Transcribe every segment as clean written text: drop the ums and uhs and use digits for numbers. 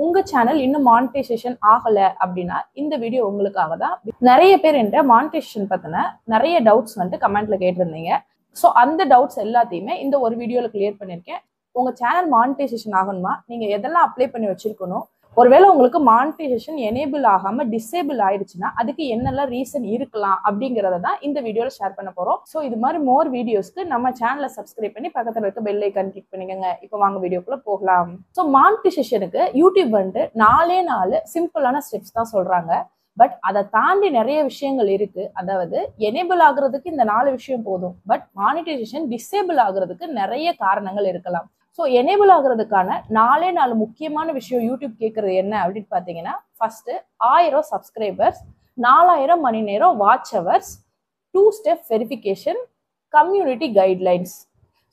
உங்க சேனல் இன்னும் மானிட்டைசேஷன் ஆகல அப்படின்னா இந்த வீடியோ உங்களுக்காக தான். நிறைய பேர் என்ற மானிட்டைசேஷன் பத்தின நிறைய டவுட்ஸ் வந்துட்டு கமெண்ட்ல கேட்டிருந்தீங்க. ஸோ அந்த டவுட்ஸ் எல்லாத்தையுமே இந்த ஒரு வீடியோல கிளியர் பண்ணியிருக்கேன். உங்க சேனல் மானிட்டைசேஷன் ஆகணுமா, நீங்க எதெல்லாம் அப்ளை பண்ணி வச்சிருக்கணும், ஒருவேளை உங்களுக்கு மானிட்டைசேஷன் எனேபிள் ஆகாம டிசேபிள் ஆயிடுச்சுன்னா அதுக்கு என்னெல்லாம் ரீசன் இருக்கலாம் அப்படிங்கறத தான் இந்த வீடியோல ஷேர் பண்ண போறோம். ஸோ இது மாதிரி மோர் வீடியோஸ்க்கு நம்ம சேனலை சப்ஸ்கிரைப் பண்ணி பக்கத்துல இருக்க பெல் ஐக்கான் கிளிக் பண்ணிக்கோங்க. இப்போ வாங்க வீடியோக்குள்ள போகலாம். ஸோ மானிட்டைசேஷனுக்கு யூடியூப் வந்துட்டு 4 சிம்பிளான ஸ்டெப்ஸ் தான் சொல்றாங்க. பட் அதை தாண்டி நிறைய விஷயங்கள் இருக்கு. அதாவது எனேபிள் ஆகுறதுக்கு இந்த 4 விஷயம் போதும். பட் மானிட்டைசேஷன் டிசேபிள் ஆகுறதுக்கு நிறைய காரணங்கள் இருக்கலாம். ஸோ எனேபிள் ஆகுறதுக்கான 4 முக்கியமான விஷயம் யூடியூப் கேட்கறது என்ன அப்படின்னு பார்த்தீங்கன்னா, ஃபர்ஸ்ட் 1000 சப்ஸ்கிரைபர்ஸ், 4000 மணி நேரம் watch hours, 2 step verification, community guidelines.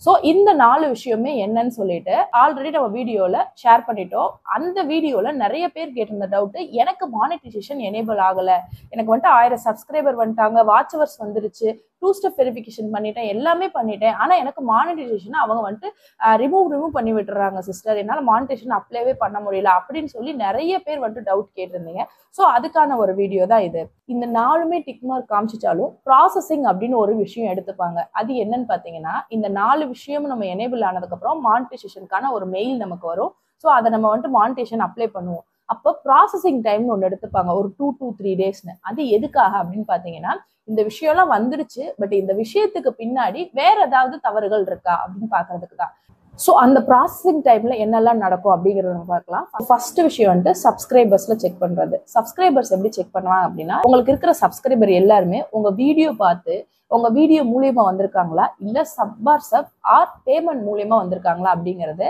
So இந்த 4 விஷயமே என்னன்னு சொல்லிட்டு ஆல்ரெடி நம்ம வீடியோல ஷேர் பண்ணிட்டோம். அந்த வீடியோல நிறைய பேர் கேட்டிருந்த டவுட், எனக்கு மானிட்டைசேஷன் எனேபிள் ஆகல, எனக்கு வந்துட்டு 1000 சப்ஸ்கிரைபர் வந்துட்டாங்க, வாட்ச் ஹவர்ஸ் வந்துருச்சு, 2 ஸ்டெப் வெரிஃபிகேஷன் பண்ணிட்டேன், எல்லாமே பண்ணிட்டேன், ஆனா எனக்கு மானிட்டைசேஷன் அவங்க வந்துட்டு ரிமூவ் பண்ணி விட்டுறாங்க சிஸ்டர், என்னால மானிட்டைசேஷன் அப்ளைவே பண்ண முடியல அப்படின்னு சொல்லி நிறைய பேர் வந்துட்டு டவுட் கேட்டிருந்தீங்க. ஸோ அதுக்கான ஒரு வீடியோ தான் இது. இந்த 4மே டிக் மார்க் காமிச்சிட்டாலும் ப்ராசஸிங் அப்படின்னு ஒரு விஷயம் எடுத்துப்பாங்க. அது என்னன்னு பார்த்தீங்கன்னா, இந்த 4 விஷயமும் நம்ம எனேபிள் ஆனதுக்கு அப்புறம் மானிட்டைசேஷனுக்கான ஒரு மெயில் நமக்கு வரும். ஸோ அதை நம்ம வந்துட்டு மானிட்டைசேஷன் அப்ளை பண்ணுவோம். அப்போ ப்ராசஸிங் டைம்னு ஒன்று எடுத்துப்பாங்க, ஒரு 2 to 3 டேஸ்னு. அது எதுக்காக அப்படின்னு பார்த்தீங்கன்னா, இந்த விஷயம்லாம் வந்துருச்சு, பட் இந்த விஷயத்துக்கு பின்னாடி வேற ஏதாவது தவறுகள் இருக்கா அப்படின்னு பாக்குறதுக்கு தான். ஸோ அந்த ப்ராசஸிங் டைம்ல என்னெல்லாம் நடக்கும் அப்படிங்கறத நம்ம பார்க்கலாம். ஃபர்ஸ்ட் விஷயம் வந்துட்டு சப்ஸ்கிரைபர்ஸ்ல செக் பண்றது. சப்ஸ்கிரைபர்ஸ் எப்படி செக் பண்ணுவாங்க அப்படின்னா, உங்களுக்கு இருக்கிற சப்ஸ்கிரைபர் எல்லாருமே உங்க வீடியோ பார்த்து உங்க வீடியோ மூலியமா வந்திருக்காங்களா, இல்ல சப் ஆர் பேமெண்ட் மூலியமா வந்திருக்காங்களா அப்படிங்கிறது.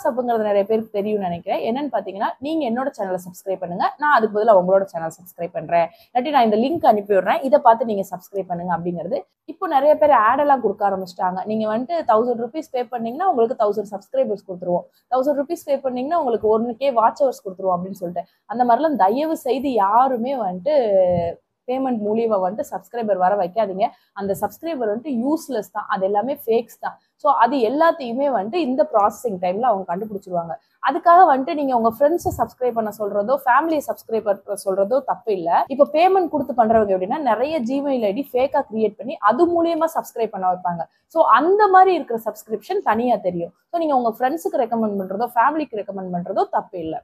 சப்ங்கிறது நிறைய பேருக்கு தெரியும்னு நினைக்கிறேன். என்னன்னு பாத்தீங்கன்னா, நீங்க என்னோட சேனலை சப்ஸ்கிரைப் பண்ணுங்க, நான் அதுக்கு பதிலாக உங்களோட சேனல் சப்ஸ்கிரைப் பண்றேன், இல்லாட்டி நான் இந்த லிங்க் அனுப்பி விடுறேன், இதை பார்த்து நீங்க சப்ஸ்கிரைப் பண்ணுங்க அப்படிங்கிறது. இப்போ நிறைய பேர் ஆட் எல்லாம் கொடுக்க ஆரம்பிச்சிட்டாங்க. நீங்க வந்துட்டு 1000 rupees பே பண்ணீங்கன்னா உங்களுக்கு 1000 சப்ஸ்கிரைபர்ஸ் கொடுத்துருவோம், 1000 rupees பே பண்ணீங்கன்னா உங்களுக்கு 1K வாட்ச் ஹவர்ஸ் கொடுத்துருவோம் அப்படின்னு சொல்லிட்டு. அந்த மாதிரிலாம் தயவு செய்து யாருமே வந்துட்டு பேமெண்ட் மூலியமா வந்துட்டு சப்ஸ்கிரைபர் வர வைக்காதீங்க. அந்த சப்ஸ்கிரைபர் வந்துட்டு யூஸ்லெஸ் தான், அது எல்லாமே ஃபேக்ஸ் தான். ஸோ அது எல்லாத்தையுமே வந்துட்டு இந்த ப்ராசஸிங் டைம்ல அவங்க கண்டுபிடிச்சிருவாங்க. அதுக்காக வந்துட்டு நீங்க உங்க ஃப்ரெண்ட்ஸை சப்ஸ்கிரைப் பண்ண சொல்றதோ ஃபேமிலியை சப்ஸ்கிரைப் பண்ண சொல்றதோ தப்பு இல்லை. இப்போ பேமெண்ட் கொடுத்து பண்றவங்க எப்படின்னா, நிறைய ஜிமெயில் ஐடி ஃபேக்கா கிரியேட் பண்ணி அது மூலியமா சப்ஸ்கிரைப் பண்ண வைப்பாங்க. ஸோ அந்த மாதிரி இருக்கிற சப்ஸ்கிரிப்ஷன் தனியா தெரியும். ஸோ நீங்க உங்க ஃப்ரெண்ட்ஸுக்கு ரெக்கமெண்ட் பண்றதோ ஃபேமிலிக்கு ரெக்கமெண்ட் பண்றதோ தப்பு இல்லை.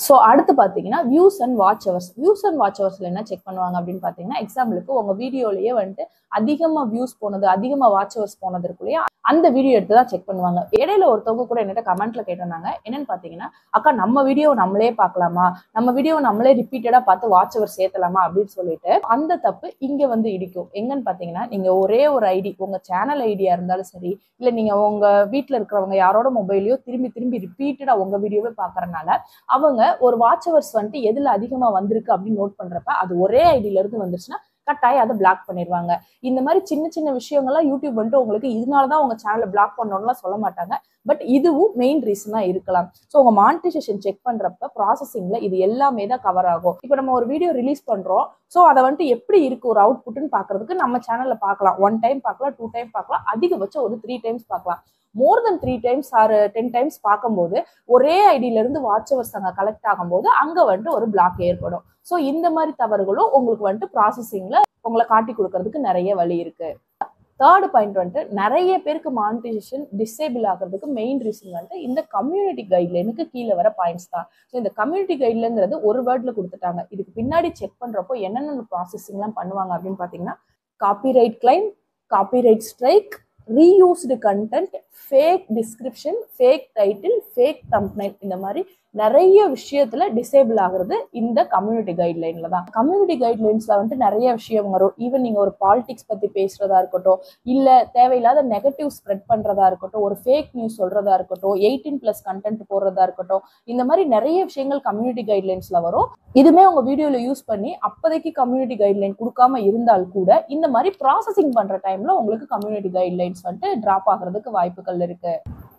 ஸோ அடுத்து பார்த்தீங்கன்னா, views and watch hours. Views and watch ஹவர்ஸ்ல என்ன செக் பண்ணுவாங்க அப்படின்னு பார்த்தீங்கன்னா, எக்ஸாம்பிளுக்கு உங்க வீடியோலயே வந்துட்டு அதிகமாக வியூஸ் போனது, அதிகமாக வாட்ச் ஹவர்ஸ் போனது இருக்குள்ளே, அந்த வீடியோ எடுத்து தான் செக் பண்ணுவாங்க. இடையில ஒருத்தவங்க கூட என்கிட்ட கமெண்ட்ல கேட்டிருந்தாங்க, என்னன்னு பார்த்தீங்கன்னா, அக்கா நம்ம வீடியோ நம்மளே பார்க்கலாமா, நம்ம வீடியோ நம்மளே ரிப்பீட்டடா பார்த்து வாட்ச் ஹவர் சேர்த்தலாமா அப்படின்னு சொல்லிட்டு. அந்த தப்பு இங்க வந்து இடிக்கும். எங்கன்னு பார்த்தீங்கன்னா, நீங்க ஒரே ஒரு ஐடி, உங்க சேனல் ஐடியா இருந்தாலும் சரி, இல்லை நீங்க உங்க வீட்டில் இருக்கிறவங்க யாரோட மொபைலையோ திரும்பி ரிப்பீட்டடா உங்க வீடியோவே பார்க்கறதுனால அவங்க ஒரு வாட்ச் ஹவர்ஸ் வந்துட்டு எதுல அதிகமா வந்திருக்கு அப்படின்னு நோட் பண்றப்ப அது ஒரே ஐடியில இருந்து வந்துருச்சுன்னா கட்டாயம் அதை பிளாக் பண்ணிடுவாங்க. இந்த மாதிரி சின்ன சின்ன விஷயங்கள்லாம் யூடியூப் வந்துட்டு உங்களுக்கு இதனாலதான் உங்க சேனலை பிளாக் பண்ணணும்லாம் சொல்ல மாட்டாங்க. பட் இதுவும் மெயின் ரீசனா இருக்கலாம். ஸோ உங்க மானிட்டைசேஷன் செக் பண்றப்ப ப்ராசஸிங்ல இது எல்லாமே தான் கவர் ஆகும். இப்போ நம்ம ஒரு வீடியோ ரிலீஸ் பண்றோம், ஸோ அதை வந்துட்டு எப்படி இருக்கு ஒரு அவுட்புட்னு பாக்குறதுக்கு நம்ம சேனல்ல பார்க்கலாம். 1 டைம் பார்க்கலாம், 2 டைம் பார்க்கலாம், அதிகபட்சம் ஒரு 3 டைம்ஸ் பார்க்கலாம். மோர் தென் 3 டைம்ஸ் ஆர் 10 டைம்ஸ் பார்க்கும்போது ஒரே ஐடியில இருந்து வாட்ச் ஹவர்ஸ் அங்க கலெக்ட் ஆகும்போது அங்க வந்துட்டு ஒரு பிளாக் ஏற்படும். ஸோ இந்த மாதிரி தவறுகளும் உங்களுக்கு வந்துட்டு ப்ராசஸிங்ல உங்களை காட்டி கொடுக்கறதுக்கு நிறைய வழி இருக்கு. தேர்ட் பாயிண்ட் வந்துட்டு, நிறைய பேருக்கு மானிட்டைசேஷன் டிசேபிள் ஆகிறதுக்கு மெயின் ரீசன் வந்துட்டு இந்த கம்யூனிட்டி கைட்லைனுக்கு கீழே வர பாயிண்ட்ஸ் தான். ஸோ இந்த கம்யூனிட்டி கைட்லைன்ங்கிறது ஒரு வேர்ட்ல கொடுத்துட்டாங்க. இதுக்கு பின்னாடி செக் பண்றப்போ என்னென்ன ப்ராசஸிங்லாம் பண்ணுவாங்க அப்படின்னு பார்த்தீங்கன்னா, copyright claim, copyright strike, reused content, fake description, fake title, fake thumbnail, இந்த மாதிரி நிறைய விஷயத்துல டிசேபிள் ஆகுறது இந்த கம்யூனிட்டி கைட்லைன்ல தான். கம்யூனிட்டி கைட்லைன்ஸ்ல வந்துட்டு நிறைய விஷயம் வரும். ஈவன் நீங்க ஒரு பாலிடிக்ஸ் பத்தி பேசுறதா இருக்கட்டும், இல்ல தேவையில்லாத நெகட்டிவ் ஸ்ப்ரெட் பண்றதா இருக்கட்டும், ஒரு ஃபேக் நியூஸ் சொல்றதா இருக்கட்டும், 18+ கண்டென்ட் போடுறதா இருக்கட்டும், இந்த மாதிரி நிறைய விஷயங்கள் கம்யூனிட்டி கைட்லைன்ஸ்ல வரும். இதுமே உங்க வீடியோல யூஸ் பண்ணி அப்போதைக்கு கம்யூனிட்டி கைட்லைன் கொடுக்காம இருந்தால் கூட இந்த மாதிரி ப்ராசஸிங் பண்ற டைம்ல உங்களுக்கு கம்யூனிட்டி கைட்லைன்ஸ் வந்துட்டு டிராப் ஆகிறதுக்கு வாய்ப்புகள் இருக்கு.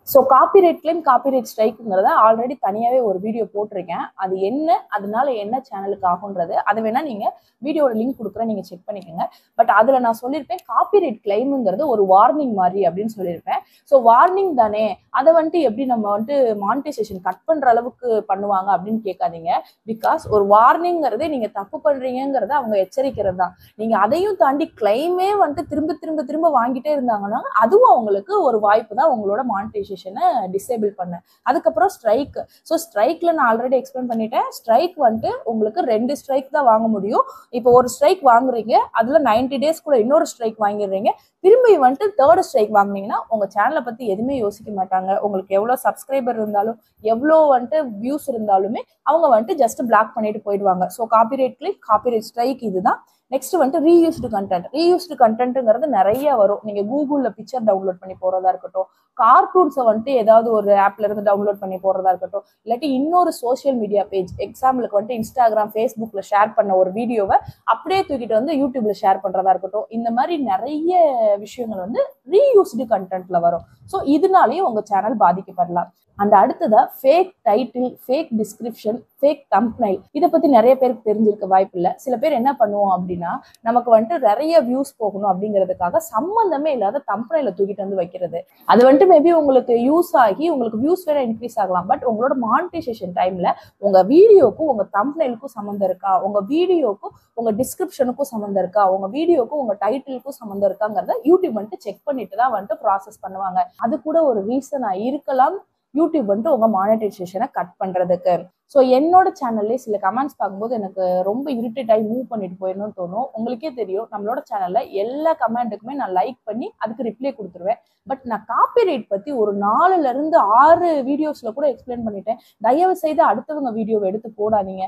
ஸோ காப்பிரைட் கிளைம் காப்பிரைட் ஸ்ட்ரைக்குங்கிறத ஆல்ரெடி தனியாகவே ஒரு வீடியோ போட்டிருக்கேன். அது என்ன, அதனால என்ன சேனலுக்கு ஆகுன்றது அதை வேணா நீங்கள் வீடியோட லிங்க் கொடுக்குறேன், நீங்கள் செக் பண்ணிக்கோங்க. பட் அதில் நான் சொல்லியிருப்பேன் காப்பிரைட் கிளைமுங்கிறது ஒரு வார்னிங் மாதிரி அப்படின்னு சொல்லியிருப்பேன். ஸோ வார்னிங் தானே, அதை வந்துட்டு எப்படி நம்ம வந்துட்டு மானிட்டைசேஷன் கட் பண்ணுற அளவுக்கு பண்ணுவாங்க அப்படின்னு கேட்காதீங்க. பிகாஸ் ஒரு வார்னிங்கிறதே நீங்கள் தப்பு பண்ணுறீங்கிறத அவங்க எச்சரிக்கிறது தான். நீங்கள் அதையும் தாண்டி கிளைமே வந்துட்டு திரும்ப திரும்ப திரும்ப வாங்கிட்டே இருந்தாங்கன்னா அதுவும் அவங்களுக்கு ஒரு வாய்ப்பு தான் உங்களோட மானிட்டைசேஷனை டிசேபிள் பண்ண. அதுக்கப்புறம் ஸ்ட்ரைக். ஸோ ஸ்ட்ரைக்ல நான் ஆல்ரெடி எக்ஸ்பிளைன் பண்ணிட்டேன். ஸ்ட்ரைக் வந்துட்டு உங்களுக்கு 2 ஸ்ட்ரைக் தான் வாங்க முடியும். இப்போ ஒரு ஸ்ட்ரைக் வாங்குறீங்க, அதுல 90 டேஸ் கூட இன்னொரு ஸ்ட்ரைக் வாங்கிடுறீங்க, திரும்பி வந்துட்டு 3rd ஸ்ட்ரைக் வாங்கினீங்கன்னா உங்க சேனலை பத்தி எதுவுமே யோசிக்க மாட்டாங்க. உங்களுக்கு எவ்வளவு சப்ஸ்கிரைபர் இருந்தாலும் எவ்வளோ வந்துட்டு வியூஸ் இருந்தாலுமே அவங்க வந்துட்டு ஜஸ்ட் பிளாக் பண்ணிட்டு போயிடுவாங்க. So copyright claim copyright strike இதுதான். நெக்ஸ்ட் வந்துட்டு ரீயூஸ்டு கண்டென்ட். ரீயூஸ்டு கண்டென்ட்ங்கிறது நிறைய வரும். நீங்க கூகுள்ல பிக்சர் டவுன்லோட் பண்ணி போறதா இருக்கட்டும், கார்ட்டூன்ஸை வந்துட்டு ஏதாவது ஒரு ஆப்ல இருந்து டவுன்லோட் பண்ணி போறதா இருக்கட்டும், இல்லாட்டி இன்னொரு சோசியல் மீடியா பேஜ், எக்ஸாம்பிளுக்கு வந்துட்டு இன்ஸ்டாகிராம், ஃபேஸ்புக்ல ஷேர் பண்ண ஒரு வீடியோவை அப்படியே தூக்கிட்டு வந்து யூடியூப்ல ஷேர் பண்றதா இருக்கட்டும், இந்த மாதிரி நிறைய விஷயங்கள் வந்து ரீயூஸ்டு கண்டென்ட்ல வரும். ஸோ இதனாலேயும் உங்க சேனல் பாதிக்கப்படலாம். அண்ட் அடுத்ததா fake title, fake description, fake thumbnail. இதை பத்தி நிறைய பேருக்கு தெரிஞ்சிருக்க வாய்ப்பு இல்லை. சில பேர் என்ன பண்ணுவோம் அப்படின்னா, நமக்கு வந்துட்டு நிறைய வியூஸ் போகணும் அப்படிங்கிறதுக்காக சம்பந்தமே இல்லாத தம்ப்நெயில தூக்கிட்டு வந்து வைக்கிறது. அது வந்துட்டு மேபி உங்களுக்கு யூஸ் ஆகி உங்களுக்கு வியூஸ் வேற இன்க்ரீஸ் ஆகலாம். பட் உங்களோட மானிட்டைசேஷன் டைம்ல உங்க வீடியோக்கும் உங்க தம்ப்நெயிலுக்கும் சம்மந்தம் இருக்கா, உங்க வீடியோக்கும் உங்க டிஸ்கிரிப்ஷனுக்கும் சம்மந்தம் இருக்கா, உங்க வீடியோக்கும் உங்க டைட்டிலுக்கும் சம்மந்தம் இருக்காங்கிறத யூடியூப் வந்துட்டு செக் பண்ணிட்டு தான் வந்துட்டு ப்ராசஸ் பண்ணுவாங்க. அது கூட ஒரு ரீசனா இருக்கலாம் யூடியூப் வந்துட்டு உங்க மானிட்டைசேஷனை கட் பண்றதுக்கு. ஸோ என்னோட சேனல்லே சில கமெண்ட்ஸ் பார்க்கும்போது எனக்கு ரொம்ப இரிட்டேட் ஆகி மூவ் பண்ணிட்டு போயிடணும்னு தோணும். உங்களுக்கே தெரியும், நம்மளோட சேனல்ல எல்லா கமெண்ட்டுக்குமே நான் லைக் பண்ணி அதுக்கு ரிப்ளை கொடுத்துருவேன். பட் நான் காப்பிரைட் பத்தி ஒரு 4ல இருந்து 6 வீடியோஸ்ல கூட எக்ஸ்பிளைன் பண்ணிட்டேன். தயவு செய்து அடுத்தவங்க வீடியோவை எடுத்து போடாதீங்க,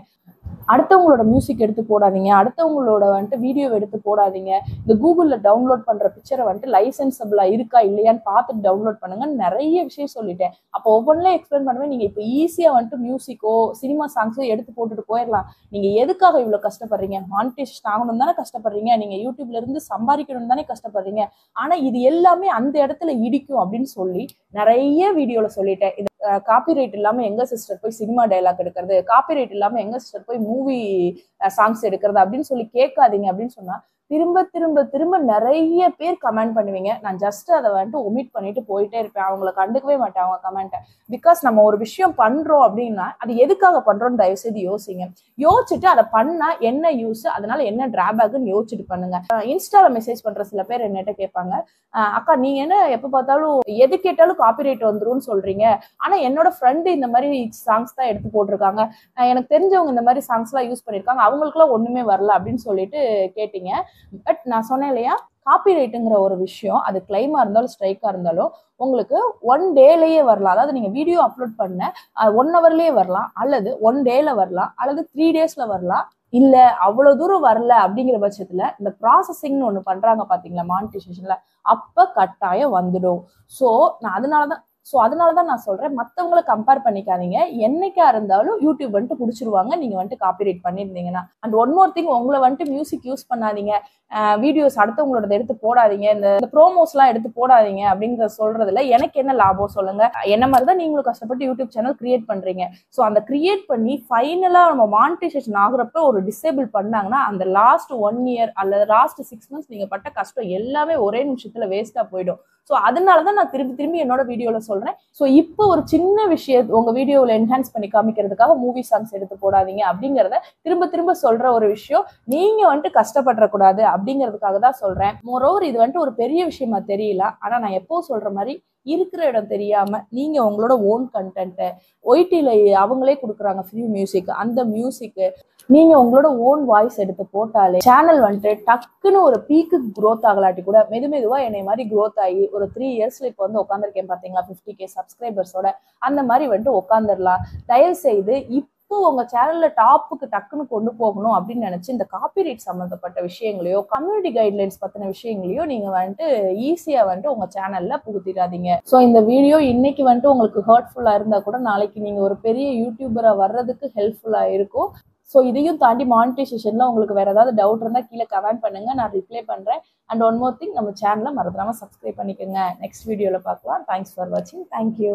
அடுத்தவங்களோட மியூசிக் எடுத்து போடாதீங்க, அடுத்தவங்களோட வந்துட்டு வீடியோவை எடுத்து போடாதீங்க, இந்த கூகுளில் டவுன்லோட் பண்ற பிக்சரை வந்துட்டு லைசன்சபிளா இருக்கா இல்லையான்னு பார்த்துட்டு டவுன்லோட் பண்ணுங்க, நிறைய விஷயம் சொல்லிட்டேன். அப்போ ஒவ்வொன்றிலையும் எக்ஸ்பிளைன் பண்ணுவேன். நீங்க இப்போ ஈஸியா வந்துட்டு மியூசிக்கோ சினிமா சாங்ஸோ எடுத்து போட்டுட்டு போயிடலாம். நீங்க எதுக்காக இவ்வளவு கஷ்டப்படுறீங்க? மானிட்டைசேஷன் ஆகணும் தானே கஷ்டப்படுறீங்க, நீங்க யூடியூப்ல இருந்து சம்பாதிக்கணும் தானே கஷ்டப்படுறீங்க. ஆனா இது எல்லாமே அந்த இடத்துல இடிக்கும் அப்படின்னு சொல்லி நிறைய வீடியோல சொல்லிட்டேன். இது காப்பிரைட் இல்லாம எங்க சிஸ்டர் போய் சினிமா டைலாக் எடுக்கிறது, காப்பிரைட் இல்லாம எங்க சிஸ்டர் போய் மூவி சாங்ஸ் எடுக்கிறது அப்படின்னு சொல்லி கேட்காதீங்க அப்படின்னு சொன்னா திரும்ப திரும்ப திரும்ப நிறைய பேர் கமெண்ட் பண்ணுவீங்க. நான் ஜஸ்ட் அதை வந்துட்டு ஒமிட் பண்ணிட்டு போயிட்டே இருப்பேன். அவங்கள கண்டுக்கவே மாட்டேன் அவங்க கமெண்ட்டை. பிகாஸ் நம்ம ஒரு விஷயம் பண்றோம் அப்படின்னா அது எதுக்காக பண்றோம்னு தயவு செய்து யோசிங்க. யோசிச்சுட்டு அதை பண்ணா என்ன யூஸ், அதனால என்ன டிராபேக்னு யோசிச்சுட்டு பண்ணுங்க. இன்ஸ்டால மெசேஜ் பண்ற சில பேர் என்னட்ட கேட்பாங்க, அக்கா நீங்க என்ன எப்ப பார்த்தாலும் எது கேட்டாலும் காப்பிரைட் வந்துரும்னு சொல்றீங்க, ஆனா என்னோட ஃப்ரெண்டு இந்த மாதிரி சாங்ஸ் தான் எடுத்து போட்டிருக்காங்க, எனக்கு தெரிஞ்சவங்க இந்த மாதிரி சாங்ஸ் எல்லாம் யூஸ் பண்ணிருக்காங்க, அவங்களுக்குலாம் ஒண்ணுமே வரல அப்படின்னு சொல்லிட்டு கேட்டீங்க. பட் நான் சொன்னேன் இல்லையா, காப்பிரைட்டுங்கிற ஒரு விஷயம் அது கிளைமா இருந்தாலும் ஸ்ட்ரைக்கா இருந்தாலும் உங்களுக்கு 1 டேலயே வரலாம். அதாவது நீங்க வீடியோ அப்லோட் பண்ண 1 ஹவர்லயே வரலாம், அல்லது 1 டேல வரலாம், அல்லது 3 டேஸ்ல வரலாம். இல்ல அவ்வளவு தூரம் வரல அப்படிங்கிற பட்சத்துல இந்த ப்ராசஸிங்னு ஒண்ணு பண்றாங்க பாத்தீங்களா மானிட்டைசேஷன்ல, அப்ப கட்டாயம் வந்துடும். ஸோ நான் அதனாலதான் நான் சொல்றேன், மத்தவங்களை கம்பேர் பண்ணிக்காதீங்க. என்னைக்கா இருந்தாலும் யூடியூப் வந்துட்டு பிடிச்சிருவாங்க நீங்க வந்துட்டு காப்பிரைட் பண்ணிருந்தீங்கன்னா. அண்ட் ஒன் மோர் திங், உங்களை வந்துட்டு மியூசிக் யூஸ் பண்ணாதீங்க, வீடியோஸ் அடுத்தவங்களோட எடுத்து போடாதீங்க, இந்த ப்ரோமோஸ் எல்லாம் எடுத்து போடாதீங்க அப்படிங்கிற சொல்றதுல எனக்கு என்ன லாபம் சொல்லுங்க? என்ன மாதிரிதான் நீங்களும் கஷ்டப்பட்டு யூடியூப் சேனல் கிரியேட் பண்றீங்க. ஸோ அந்த கிரியேட் பண்ணி ஃபைனலா நம்ம மானிட்டைசேஷன் ஆகுறப்ப ஒரு டிசேபிள் பண்ணாங்கன்னா அந்த லாஸ்ட் 1 இயர் அல்லது லாஸ்ட் 6 மந்த்ஸ் நீங்க பட்ட கஷ்டம் எல்லாமே ஒரே நிமிஷத்துல வேஸ்டா போயிடும். ஸோ அதனாலதான் நான் திரும்பி திரும்பி என்னோட வீடியோல சொல்றேன். ஸோ இப்போ ஒரு சின்ன விஷயம் உங்க வீடியோவில் என்ஹான்ஸ் பண்ணி காமிக்கிறதுக்காக மூவி சாங்ஸ் எடுத்து போடாதீங்க அப்படிங்கிறத திரும்ப திரும்ப சொல்ற ஒரு விஷயம். நீங்க வந்துட்டு கஷ்டப்படக்கூடாது அப்படிங்கிறதுக்காக தான் சொல்றேன். மோரோவர் இது வந்துட்டு ஒரு பெரிய விஷயமா தெரியல, ஆனா நான் எப்போ சொல்ற மாதிரி இருக்கிற இடம் தெரியாம நீங்க உங்களோட ஓன் கண்டென்ட் ஒய்டில அவங்களே கொடுக்குறாங்க ஃப்ரீ மியூசிக், அந்த மியூசிக் நீங்க உங்களோட ஓன் வாய்ஸ் எடுத்து போட்டாலே சேனல் வந்துட்டு டக்குன்னு ஒரு பீக்கு க்ரோத் ஆகலாட்டி கூட மெதுவா என்னை மாதிரி க்ரோத் ஆகி ஒரு 3 இயர்ஸ்ல இப்போ வந்து உட்காந்துருக்கேன் பாத்தீங்களா 50K சப்ஸ்கிரைபர்ஸோட, அந்த மாதிரி வந்துட்டு உட்காந்துடலாம். தயவு செய்து இப்போ உங்க சேனல்ல டாப்புக்கு டக்குன்னு கொண்டு போகணும் அப்படின்னு நினைச்சு இந்த காப்பிரைட் சம்பந்தப்பட்ட விஷயங்களையோ கம்யூனிட்டி கைட்லைன்ஸ் பத்தின விஷயங்களையோ நீங்க வந்துட்டு ஈஸியா வந்துட்டு உங்க சேனல்ல புகுத்திடாதீங்க. ஸோ இந்த வீடியோ இன்னைக்கு வந்துட்டு உங்களுக்கு ஹர்ட்ஃபுல்லா இருந்தா கூட நாளைக்கு நீங்க ஒரு பெரிய யூடியூபரா வர்றதுக்கு ஹெல்ப்ஃபுல்லா இருக்கும். ஸோ இதையும் தாண்டி மானிட்டைசேஷன்ல உங்களுக்கு வேற ஏதாவது டவுட் இருந்தால் கீழே கமெண்ட் பண்ணுங்க, நான் ரிப்ளை பண்றேன். அண்ட் ஒன் மோர் திங், நம்ம சேனலை மறந்துடாம சப்ஸ்கிரைப் பண்ணிக்கோங்க. நெக்ஸ்ட் வீடியோல பார்க்கலாம். தேங்க்ஸ் ஃபார் வாட்சிங். தேங்க்யூ.